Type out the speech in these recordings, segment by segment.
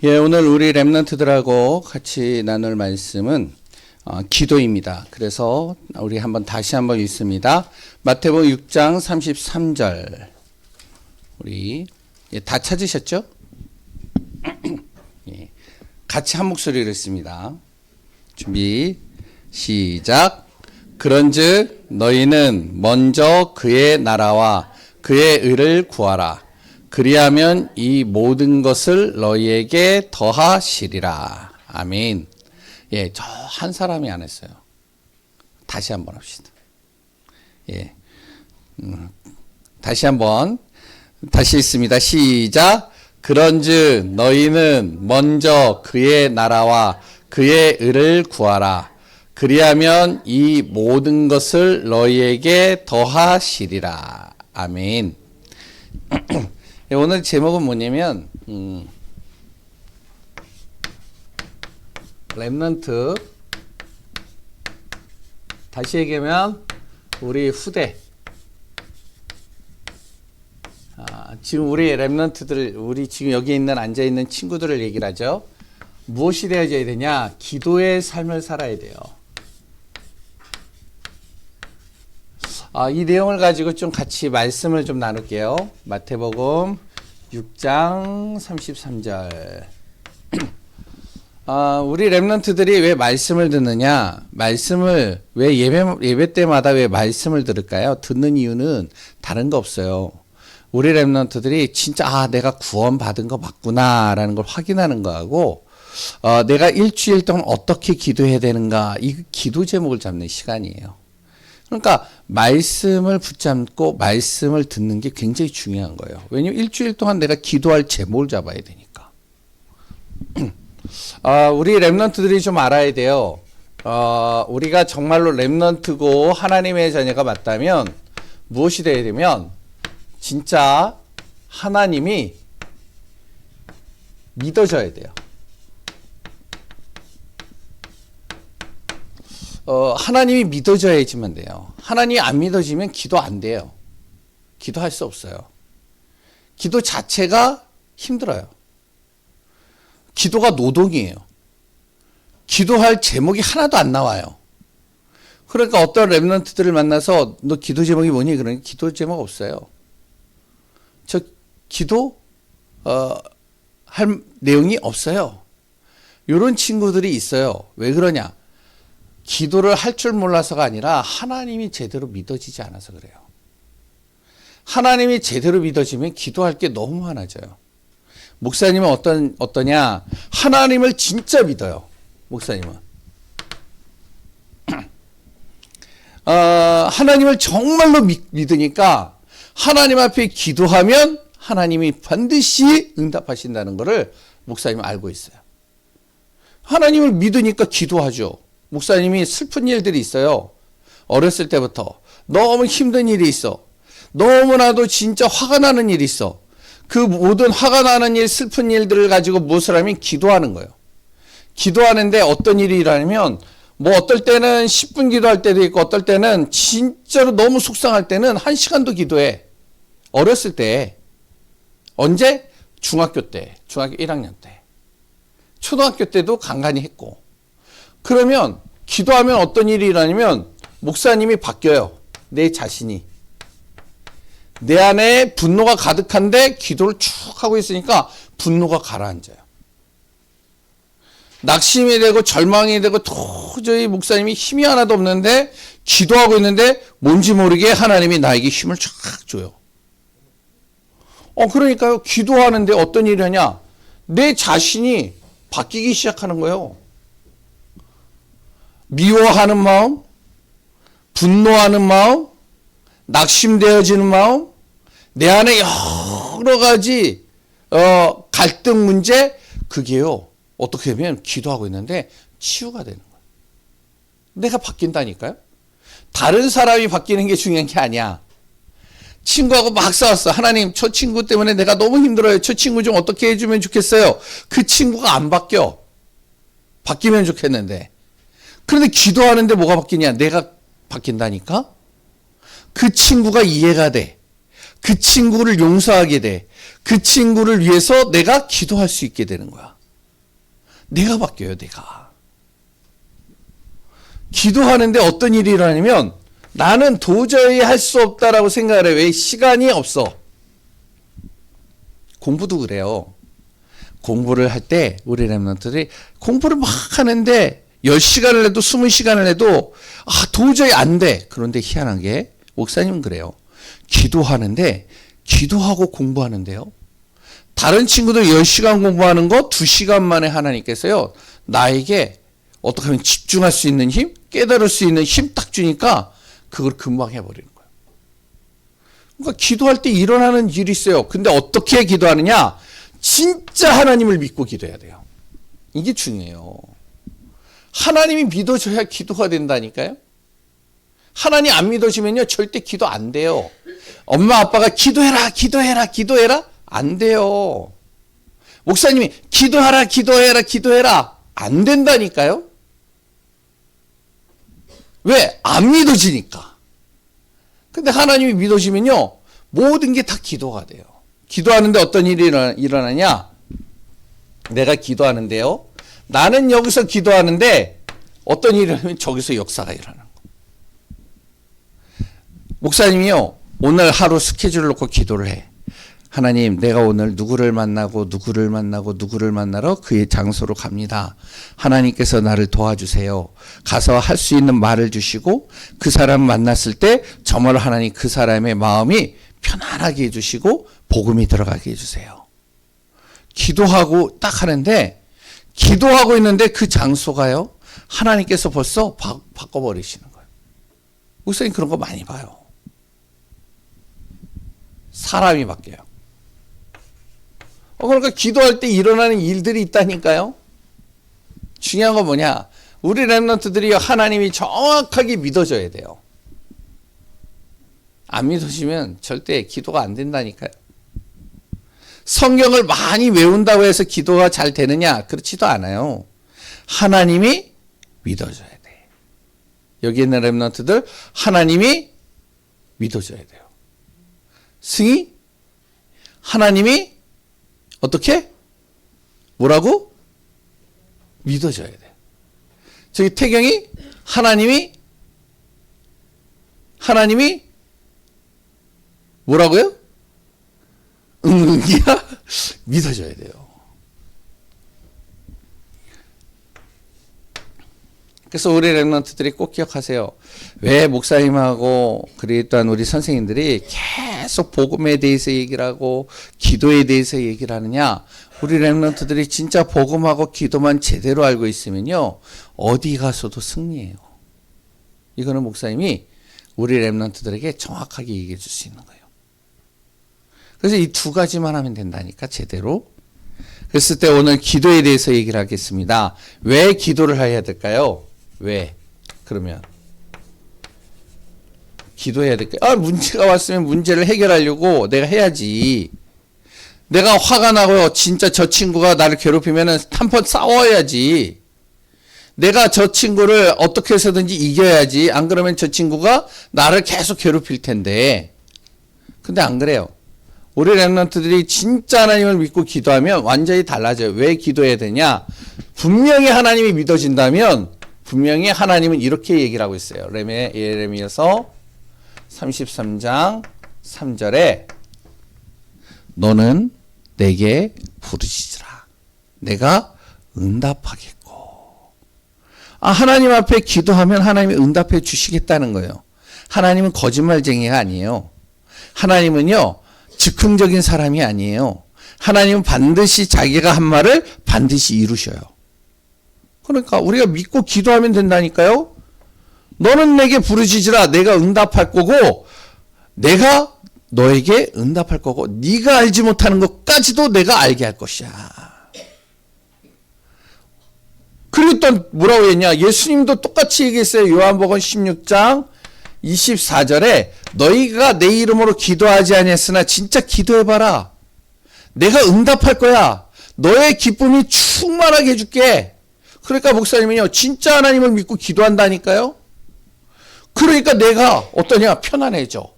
예, 오늘 우리 렘넌트들하고 같이 나눌 말씀은 기도입니다. 그래서 우리 다시 한번 읽습니다. 마태복음 6장 33절. 우리 다 찾으셨죠? 예, 같이 한 목소리로 읽습니다. 준비, 시작. 그런즉 너희는 먼저 그의 나라와 그의 의를 구하라. 그리하면 이 모든 것을 너희에게 더하시리라. 아멘. 예, 저 한 사람이 안 했어요. 다시 한번 합시다. 예, 다시 읽습니다. 시작. 그런즉 너희는 먼저 그의 나라와 그의 의를 구하라. 그리하면 이 모든 것을 너희에게 더하시리라. 아멘. 오늘 제목은 뭐냐면 렘넌트, 다시 얘기하면 우리 후대, 지금 우리 렘넌트들, 우리 지금 여기 앉아있는 친구들을 얘기를 하죠. 무엇이 되어져야 되냐? 기도의 삶을 살아야 돼요. 이 내용을 가지고 좀 같이 말씀을 좀 나눌게요. 마태복음 6장 33절. 우리 렘넌트들이 왜 말씀을 듣느냐? 말씀을 왜 예배 때마다 왜 말씀을 들을까요? 듣는 이유는 다른 거 없어요. 우리 렘넌트들이 진짜 내가 구원 받은 거 맞구나라는 걸 확인하는 거하고 내가 일주일 동안 어떻게 기도해야 되는가, 이 기도 제목을 잡는 시간이에요. 그러니까 말씀을 붙잡고 말씀을 듣는 게 굉장히 중요한 거예요. 왜냐면 일주일 동안 내가 기도할 제목을 잡아야 되니까. 우리 렘넌트들이 좀 알아야 돼요. 우리가 정말로 렘넌트고 하나님의 자녀가 맞다면 무엇이 돼야 되면 진짜 하나님이 믿어져야 돼요. 하나님이 믿어져야지만 돼요. 하나님이 안 믿어지면 기도 안 돼요. 기도할 수 없어요. 기도 자체가 힘들어요. 기도가 노동이에요. 기도할 제목이 하나도 안 나와요. 그러니까 어떤 렘넌트들을 만나서 너 기도 제목이 뭐니? 그러니까 기도 제목 없어요. 저 기도 할 내용이 없어요. 이런 친구들이 있어요. 왜 그러냐? 기도를 할 줄 몰라서가 아니라 하나님이 제대로 믿어지지 않아서 그래요. 하나님이 제대로 믿어지면 기도할 게 너무 많아져요. 목사님은 어떠냐? 하나님을 진짜 믿어요. 목사님은. 하나님을 정말로 믿으니까 하나님 앞에 기도하면 하나님이 반드시 응답하신다는 것을 목사님은 알고 있어요. 하나님을 믿으니까 기도하죠. 목사님이 슬픈 일들이 있어요. 어렸을 때부터 너무 힘든 일이 있어. 너무나도 진짜 화가 나는 일이 있어. 그 모든 화가 나는 일, 슬픈 일들을 가지고 무엇을 하면 기도하는 거예요. 기도하는데 어떤 일이 일어나면 어떨 때는 10분 기도할 때도 있고 어떨 때는 진짜로 너무 속상할 때는 1시간도 기도해. 어렸을 때. 언제? 중학교 때. 중학교 1학년 때. 초등학교 때도 간간히 했고. 그러면 기도하면 어떤 일이 일어나냐면 목사님이 바뀌어요. 내 자신이. 내 안에 분노가 가득한데 기도를 쭉 하고 있으니까 분노가 가라앉아요. 낙심이 되고 절망이 되고 도저히 목사님이 힘이 하나도 없는데 기도하고 있는데 뭔지 모르게 하나님이 나에게 힘을 쫙 줘요. 그러니까요. 기도하는데 어떤 일이 하냐? 내 자신이 바뀌기 시작하는 거예요. 미워하는 마음, 분노하는 마음, 낙심되어지는 마음, 내 안에 여러 가지 갈등 문제, 그게요. 어떻게 하면 기도하고 있는데 치유가 되는 거예요. 내가 바뀐다니까요. 다른 사람이 바뀌는 게 중요한 게 아니야. 친구하고 막 싸웠어. 하나님, 저 친구 때문에 내가 너무 힘들어요. 저 친구 좀 어떻게 해주면 좋겠어요. 그 친구가 안 바뀌어. 바뀌면 좋겠는데. 그런데 기도하는데 뭐가 바뀌냐? 내가 바뀐다니까? 그 친구가 이해가 돼. 그 친구를 용서하게 돼. 그 친구를 위해서 내가 기도할 수 있게 되는 거야. 내가 바뀌어요, 내가. 기도하는데 어떤 일이 일어나냐면 나는 도저히 할 수 없다라고 생각을 해요. 왜? 시간이 없어. 공부도 그래요. 공부를 할 때 우리 랩런트들이 공부를 막 하는데 10시간을 해도 20시간을 해도 도저히 안 돼. 그런데 희한한 게 목사님은 그래요. 기도하는데 기도하고 공부하는데요. 다른 친구들 10시간 공부하는 거 2시간 만에 하나님께서요. 나에게 어떻게 하면 집중할 수 있는 힘, 깨달을 수 있는 힘 딱 주니까 그걸 금방 해버리는 거예요. 그러니까 기도할 때 일어나는 일이 있어요. 근데 어떻게 기도하느냐? 진짜 하나님을 믿고 기도해야 돼요. 이게 중요해요. 하나님이 믿어줘야 기도가 된다니까요. 하나님 안 믿어지면요 절대 기도 안 돼요. 엄마 아빠가 기도해라 기도해라 기도해라 안 돼요. 목사님이 기도하라 기도해라 기도해라 안 된다니까요. 왜? 안 믿어지니까. 근데 하나님이 믿어지면요 모든 게 다 기도가 돼요. 기도하는데 어떤 일이 일어나냐? 내가 기도하는데요. 나는 여기서 기도하는데 어떤 일이 일어나면 저기서 역사가 일어나는 거예요. 목사님이요. 오늘 하루 스케줄을 놓고 기도를 해. 하나님, 내가 오늘 누구를 만나고 누구를 만나고 누구를 만나러 그의 장소로 갑니다. 하나님께서 나를 도와주세요. 가서 할 수 있는 말을 주시고 그 사람 만났을 때 정말 하나님 그 사람의 마음이 편안하게 해주시고 복음이 들어가게 해주세요. 기도하고 딱 하는데 기도하고 있는데 그 장소가요. 하나님께서 벌써 바꿔버리시는 거예요. 목사님 그런 거 많이 봐요. 사람이 바뀌어요. 그러니까 기도할 때 일어나는 일들이 있다니까요. 중요한 건 뭐냐? 우리 랩런트들이 하나님이 정확하게 믿어져야 돼요. 안 믿어지면 절대 기도가 안 된다니까요. 성경을 많이 외운다고 해서 기도가 잘 되느냐? 그렇지도 않아요. 하나님이 믿어져야 돼. 여기 있는 랩런트들 하나님이 믿어져야 돼요. 승희? 하나님이 어떻게? 뭐라고? 믿어져야 돼. 저기 태경이 하나님이 뭐라고요? 응이야? 믿어져야 돼요. 그래서 우리 랩런트들이 꼭 기억하세요. 왜 목사님하고 그랬던 우리 선생님들이 계속 복음에 대해서 얘기를 하고 기도에 대해서 얘기를 하느냐? 우리 랩런트들이 진짜 복음하고 기도만 제대로 알고 있으면요. 어디 가서도 승리해요. 이거는 목사님이 우리 랩런트들에게 정확하게 얘기해 줄 수 있는 거예요. 그래서 이 두 가지만 하면 된다니까 제대로. 그랬을 때 오늘 기도에 대해서 얘기를 하겠습니다. 왜 기도를 해야 될까요? 왜? 그러면 기도해야 될까요? 문제가 왔으면 문제를 해결하려고 내가 해야지. 내가 화가 나고 진짜 저 친구가 나를 괴롭히면 한번 싸워야지. 내가 저 친구를 어떻게 해서든지 이겨야지. 안 그러면 저 친구가 나를 계속 괴롭힐 텐데. 근데 안 그래요. 우리 랩런트들이 진짜 하나님을 믿고 기도하면 완전히 달라져요. 왜 기도해야 되냐? 분명히 하나님이 믿어진다면 분명히 하나님은 이렇게 얘기를 하고 있어요. 예레미야서 33장 3절에 너는 내게 부르짖으라. 내가 응답하겠고. 하나님 앞에 기도하면 하나님이 응답해 주시겠다는 거예요. 하나님은 거짓말쟁이가 아니에요. 하나님은요. 즉흥적인 사람이 아니에요. 하나님은 반드시 자기가 한 말을 반드시 이루셔요. 그러니까 우리가 믿고 기도하면 된다니까요. 너는 내게 부르짖으라. 내가 응답할 거고 내가 너에게 응답할 거고 네가 알지 못하는 것까지도 내가 알게 할 것이야. 그리고 또 뭐라고 했냐. 예수님도 똑같이 얘기했어요. 요한복음 16장 24절에 너희가 내 이름으로 기도하지 아니했으나 진짜 기도해봐라. 내가 응답할 거야. 너의 기쁨이 충만하게 해줄게. 그러니까 목사님은요. 진짜 하나님을 믿고 기도한다니까요. 그러니까 내가 어떠냐. 편안해져.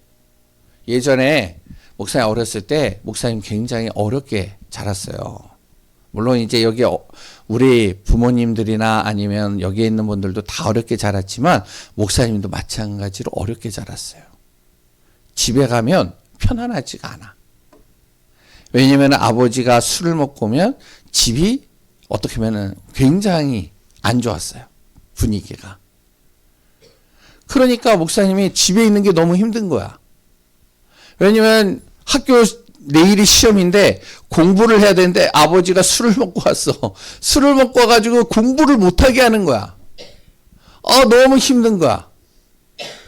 예전에 목사님 어렸을 때 목사님 굉장히 어렵게 자랐어요. 물론 이제 여기 우리 부모님들이나 아니면 여기에 있는 분들도 다 어렵게 자랐지만 목사님도 마찬가지로 어렵게 자랐어요. 집에 가면 편안하지가 않아. 왜냐면 아버지가 술을 먹고 오면 집이 어떻게 보면 굉장히 안 좋았어요. 분위기가. 그러니까 목사님이 집에 있는 게 너무 힘든 거야. 왜냐면 학교 내일이 시험인데 공부를 해야 되는데 아버지가 술을 먹고 왔어. 술을 먹고 와가지고 공부를 못하게 하는 거야. 너무 힘든 거야.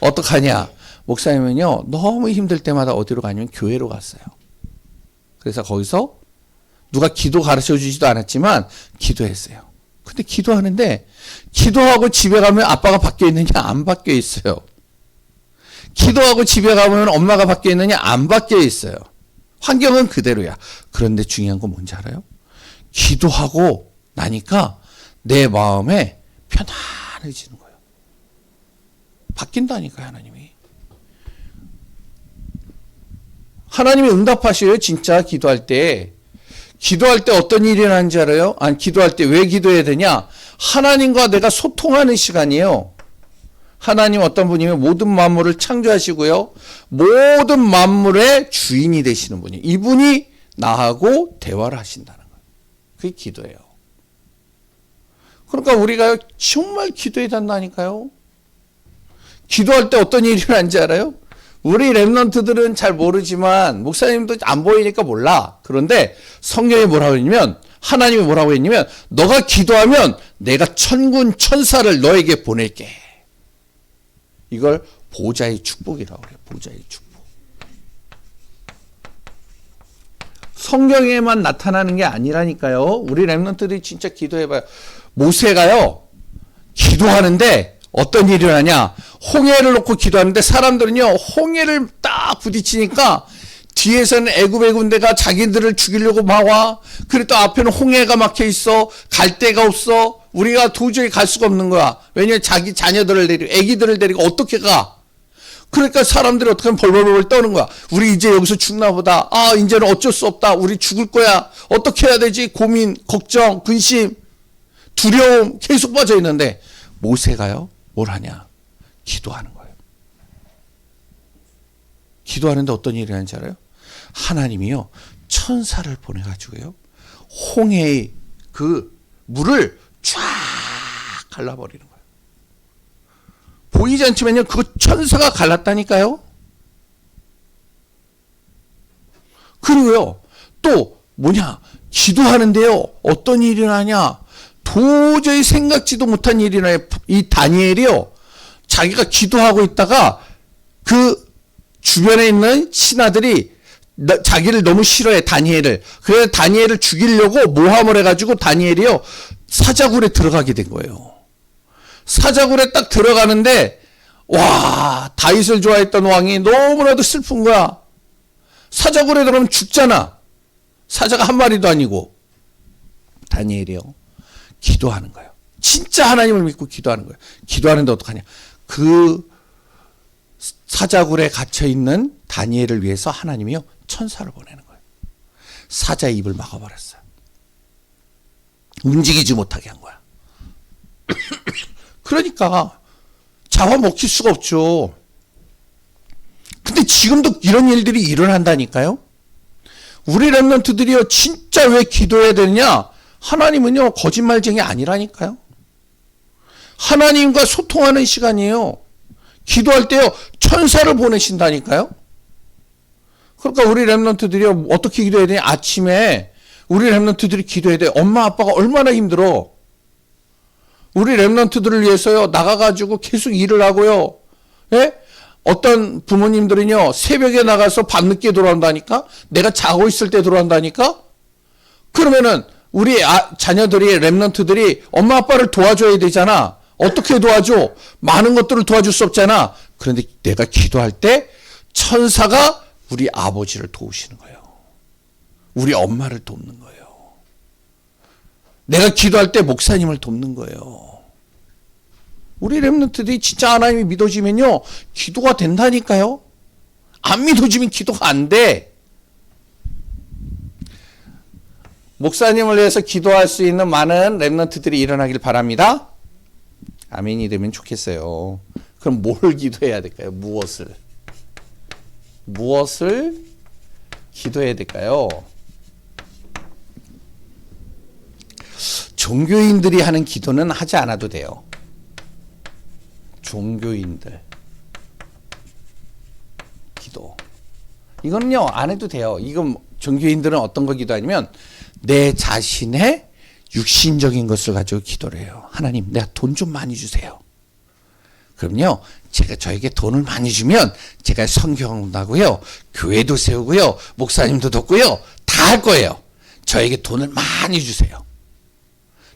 어떡하냐. 목사님은요, 너무 힘들 때마다 어디로 가냐면 교회로 갔어요. 그래서 거기서 누가 기도 가르쳐 주지도 않았지만 기도했어요. 근데 기도하는데 기도하고 집에 가면 아빠가 바뀌어 있느냐? 안 바뀌어 있어요. 기도하고 집에 가면 엄마가 바뀌어 있느냐? 안 바뀌어 있어요. 환경은 그대로야. 그런데 중요한 건 뭔지 알아요? 기도하고 나니까 내 마음에 편안해지는 거예요. 바뀐다니까요, 하나님이. 하나님이 응답하셔요, 진짜 기도할 때. 기도할 때 어떤 일이 일어나는지 알아요? 아니, 기도할 때 왜 기도해야 되냐? 하나님과 내가 소통하는 시간이에요. 하나님 어떤 분이면 모든 만물을 창조하시고요. 모든 만물의 주인이 되시는 분이에요. 이분이 나하고 대화를 하신다는 거예요. 그게 기도예요. 그러니까 우리가 정말 기도해야 된다니까요. 기도할 때 어떤 일이 일어나는지 알아요? 우리 랩런트들은 잘 모르지만 목사님도 안 보이니까 몰라. 그런데 성경에 뭐라고 했냐면 하나님이 뭐라고 했냐면 너가 기도하면 내가 천군 천사를 너에게 보낼게. 이걸 보좌의 축복이라고 해요. 보좌의 축복. 성경에만 나타나는 게 아니라니까요. 우리 랩런트들이 진짜 기도해봐요. 모세가요. 기도하는데 어떤 일이 일어나냐. 홍해를 놓고 기도하는데 사람들은요. 홍해를 딱 부딪히니까 뒤에서는 애굽의 군대가 자기들을 죽이려고 막 와. 그리고 또 앞에는 홍해가 막혀 있어. 갈 데가 없어. 우리가 도저히 갈 수가 없는 거야. 왜냐면 자기 자녀들을 데리고 애기들을 데리고 어떻게 가. 그러니까 사람들이 어떻게 하면 벌벌벌 떠는 거야. 우리 이제 여기서 죽나 보다. 이제는 어쩔 수 없다. 우리 죽을 거야. 어떻게 해야 되지? 고민, 걱정, 근심, 두려움 계속 빠져 있는데 모세가요. 뭘 하냐? 기도하는 거예요. 기도하는데 어떤 일이 일어나는지 알아요? 하나님이요. 천사를 보내가지고요. 홍해의 그 물을 쫙 갈라버리는 거예요. 보이지 않지만요. 그 천사가 갈랐다니까요. 그리고요. 또 뭐냐. 기도하는데요. 어떤 일이 일어나냐. 도저히 생각지도 못한 일이 일어나요. 이 다니엘이요. 자기가 기도하고 있다가 그 주변에 있는 신하들이 자기를 너무 싫어해. 다니엘을. 그래서 다니엘을 죽이려고 모함을 해가지고 다니엘이요. 사자굴에 들어가게 된 거예요. 사자굴에 딱 들어가는데 와 다윗을 좋아했던 왕이 너무나도 슬픈 거야. 사자굴에 들어가면 죽잖아. 사자가 한 마리도 아니고. 다니엘이요. 기도하는 거예요. 진짜 하나님을 믿고 기도하는 거예요. 기도하는데 어떡하냐. 그 사자굴에 갇혀있는 다니엘을 위해서 하나님이요. 천사를 보내는 거예요. 사자의 입을 막아버렸어요. 움직이지 못하게 한 거야. 그러니까 잡아먹힐 수가 없죠. 근데 지금도 이런 일들이 일어난다니까요. 우리 랩런트들이요. 진짜 왜 기도해야 되느냐. 하나님은요. 거짓말쟁이 아니라니까요. 하나님과 소통하는 시간이에요. 기도할 때요. 천사를 보내신다니까요. 그러니까 우리 랩런트들이요. 어떻게 기도해야 되냐. 아침에 우리 랩런트들이 기도해야 돼. 엄마 아빠가 얼마나 힘들어. 우리 랩런트들을 위해서요. 나가가지고 계속 일을 하고요. 예? 어떤 부모님들은요. 새벽에 나가서 밤늦게 돌아온다니까. 내가 자고 있을 때 돌아온다니까. 그러면은 우리 자녀들이 랩런트들이 엄마 아빠를 도와줘야 되잖아. 어떻게 도와줘? 많은 것들을 도와줄 수 없잖아. 그런데 내가 기도할 때 천사가 우리 아버지를 도우시는 거예요. 우리 엄마를 돕는 거예요. 내가 기도할 때 목사님을 돕는 거예요. 우리 랩런트들이 진짜 하나님이 믿어지면요. 기도가 된다니까요. 안 믿어지면 기도가 안 돼. 목사님을 위해서 기도할 수 있는 많은 렘넌트들이 일어나길 바랍니다. 아멘이 되면 좋겠어요. 그럼 뭘 기도해야 될까요? 무엇을 기도해야 될까요? 종교인들이 하는 기도는 하지 않아도 돼요. 종교인들 기도. 이거는요, 안 해도 돼요. 이건 종교인들은 어떤 거 기도하냐면 내 자신의 육신적인 것을 가지고 기도를 해요. 하나님, 내가 돈 좀 많이 주세요. 그럼요, 제가 저에게 돈을 많이 주면 제가 성경도 하고요, 교회도 세우고요, 목사님도 돕고요, 다 할 거예요. 저에게 돈을 많이 주세요.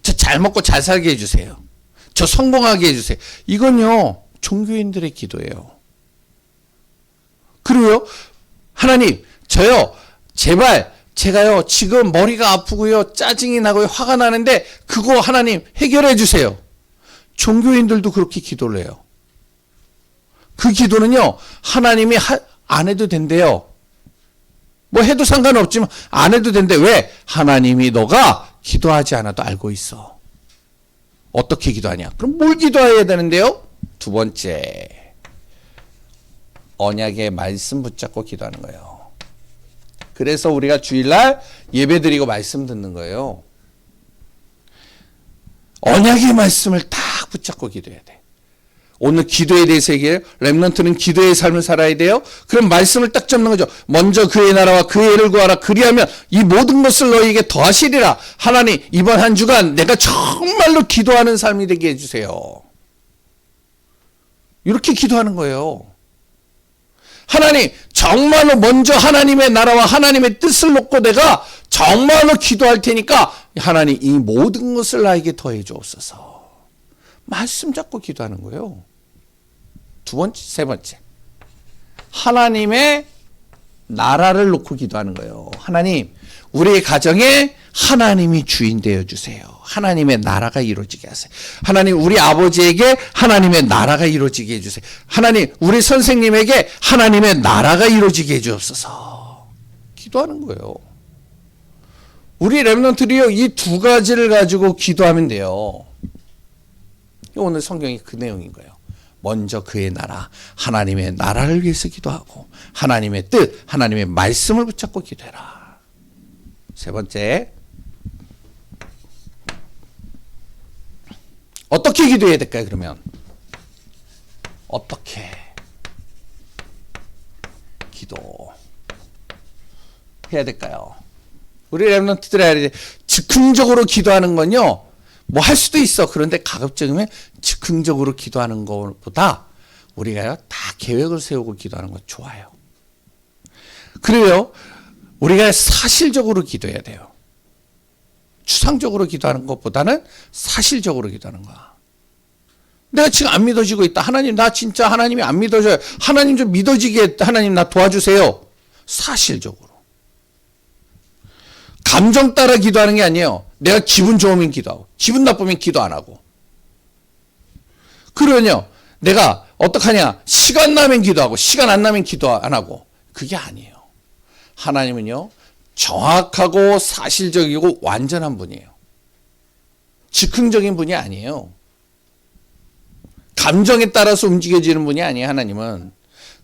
저 잘 먹고 잘 살게 해주세요. 저 성공하게 해주세요. 이건요, 종교인들의 기도예요. 그리고요, 하나님, 저요, 제발, 제가요, 지금 머리가 아프고요, 짜증이 나고요, 화가 나는데, 그거 하나님 해결해 주세요. 종교인들도 그렇게 기도를 해요. 그 기도는요, 하나님이 안 해도 된대요. 뭐 해도 상관없지만, 안 해도 된대. 왜? 하나님이 너가 기도하지 않아도 알고 있어. 어떻게 기도하냐? 그럼 뭘 기도해야 되는데요? 두 번째, 언약의 말씀 붙잡고 기도하는 거예요. 그래서 우리가 주일날 예배드리고 말씀 듣는 거예요. 언약의 말씀을 딱 붙잡고 기도해야 돼. 오늘 기도에 대해서 얘기해요. 렘넌트는 기도의 삶을 살아야 돼요. 그럼 말씀을 딱 잡는 거죠. 먼저 그의 나라와 그의 의를 구하라. 그리하면 이 모든 것을 너희에게 더하시리라. 하나님, 이번 한 주간 내가 정말로 기도하는 삶이 되게 해주세요. 이렇게 기도하는 거예요. 하나님, 정말로 먼저 하나님의 나라와 하나님의 뜻을 놓고 내가 정말로 기도할 테니까 하나님, 이 모든 것을 나에게 더해 주옵소서. 말씀 잡고 기도하는 거예요. 두 번째, 세 번째, 하나님의 나라를 놓고 기도하는 거예요. 하나님, 우리의 가정에 하나님이 주인 되어 주세요. 하나님의 나라가 이루어지게 하세요. 하나님, 우리 아버지에게 하나님의 나라가 이루어지게 해주세요. 하나님, 우리 선생님에게 하나님의 나라가 이루어지게 해주옵소서. 기도하는 거예요. 우리 렘넌트리요, 이 두 가지를 가지고 기도하면 돼요. 오늘 성경이 그 내용인 거예요. 먼저 그의 나라, 하나님의 나라를 위해서 기도하고 하나님의 뜻, 하나님의 말씀을 붙잡고 기도해라. 세 번째, 어떻게 기도해야 될까요? 그러면 어떻게 기도해야 될까요? 우리 렘넌트들이 알아야 돼. 즉흥적으로 기도하는 건요, 뭐 할 수도 있어. 그런데 가급적이면 즉흥적으로 기도하는 것보다 우리가요, 다 계획을 세우고 기도하는 건 좋아요. 그래요, 우리가 사실적으로 기도해야 돼요. 추상적으로 기도하는 것보다는 사실적으로 기도하는 거야. 내가 지금 안 믿어지고 있다. 하나님, 나 진짜 하나님이 안 믿어져요. 하나님 좀 믿어지게, 하나님 나 도와주세요. 사실적으로. 감정 따라 기도하는 게 아니에요. 내가 기분 좋으면 기도하고 기분 나쁘면 기도 안 하고. 그러면요, 내가 어떡하냐, 시간 나면 기도하고 시간 안 나면 기도 안 하고. 그게 아니에요. 하나님은요, 정확하고 사실적이고 완전한 분이에요. 즉흥적인 분이 아니에요. 감정에 따라서 움직여지는 분이 아니에요, 하나님은.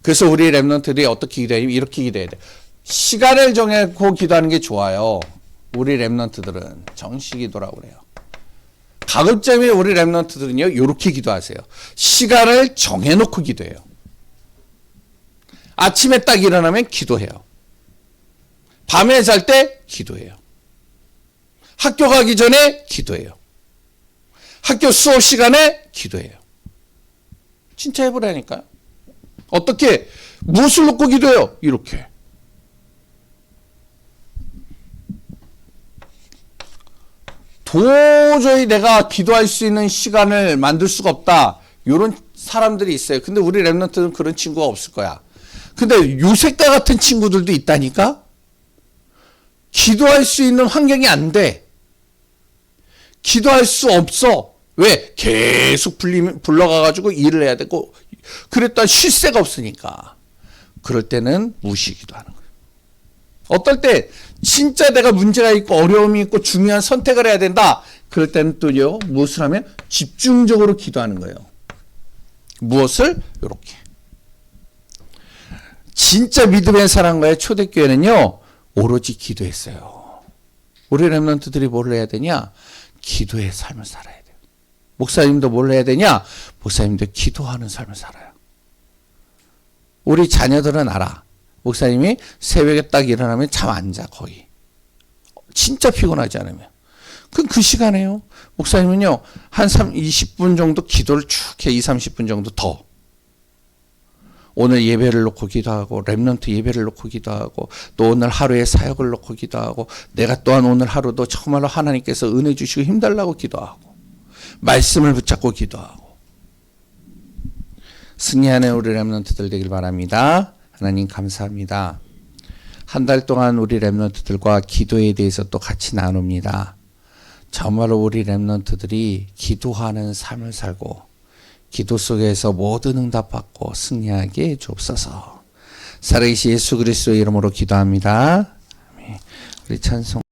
그래서 우리 렘넌트들이 어떻게 기도해요? 이렇게 기도해야 돼요. 시간을 정해고 기도하는 게 좋아요. 우리 렘넌트들은 정시기도라고 그래요. 가급적이면 우리 렘넌트들은요, 이렇게 기도하세요. 시간을 정해놓고 기도해요. 아침에 딱 일어나면 기도해요. 밤에 잘 때 기도해요. 학교 가기 전에 기도해요. 학교 수업 시간에 기도해요. 진짜 해보라니까요. 어떻게, 무엇을 놓고 기도해요? 이렇게. 도저히 내가 기도할 수 있는 시간을 만들 수가 없다. 이런 사람들이 있어요. 근데 우리 렘넌트는 그런 친구가 없을 거야. 근데 요셉과 같은 친구들도 있다니까? 기도할 수 있는 환경이 안 돼. 기도할 수 없어. 왜? 계속 불러가가지고 일을 해야 되고, 그랬더니 쉴 새가 없으니까. 그럴 때는 무시 기도하는 거예요. 어떨 때 진짜 내가 문제가 있고 어려움이 있고 중요한 선택을 해야 된다. 그럴 때는 또요, 무엇을 하면 집중적으로 기도하는 거예요. 무엇을? 요렇게. 진짜 믿음의 사람과의 초대교회는요, 오로지 기도했어요. 우리 렘넌트들이 뭘 해야 되냐? 기도의 삶을 살아야 돼요. 목사님도 뭘 해야 되냐? 목사님도 기도하는 삶을 살아요. 우리 자녀들은 알아. 목사님이 새벽에 딱 일어나면 잠 안 자, 거의. 진짜 피곤하지 않으면. 그 시간에요. 목사님은요, 한 20분 정도 기도를 쭉 해. 30분 정도 더. 오늘 예배를 놓고 기도하고, 렘넌트 예배를 놓고 기도하고, 또 오늘 하루의 사역을 놓고 기도하고, 내가 또한 오늘 하루도 정말로 하나님께서 은혜 주시고 힘달라고 기도하고, 말씀을 붙잡고 기도하고. 승리하는 우리 렘넌트들 되길 바랍니다. 하나님 감사합니다. 한 달 동안 우리 렘넌트들과 기도에 대해서 또 같이 나눕니다. 정말로 우리 렘넌트들이 기도하는 삶을 살고 기도 속에서 모든 응답받고 승리하게 주옵소서. 살아계신 예수 그리스도의 이름으로 기도합니다. 우리 찬송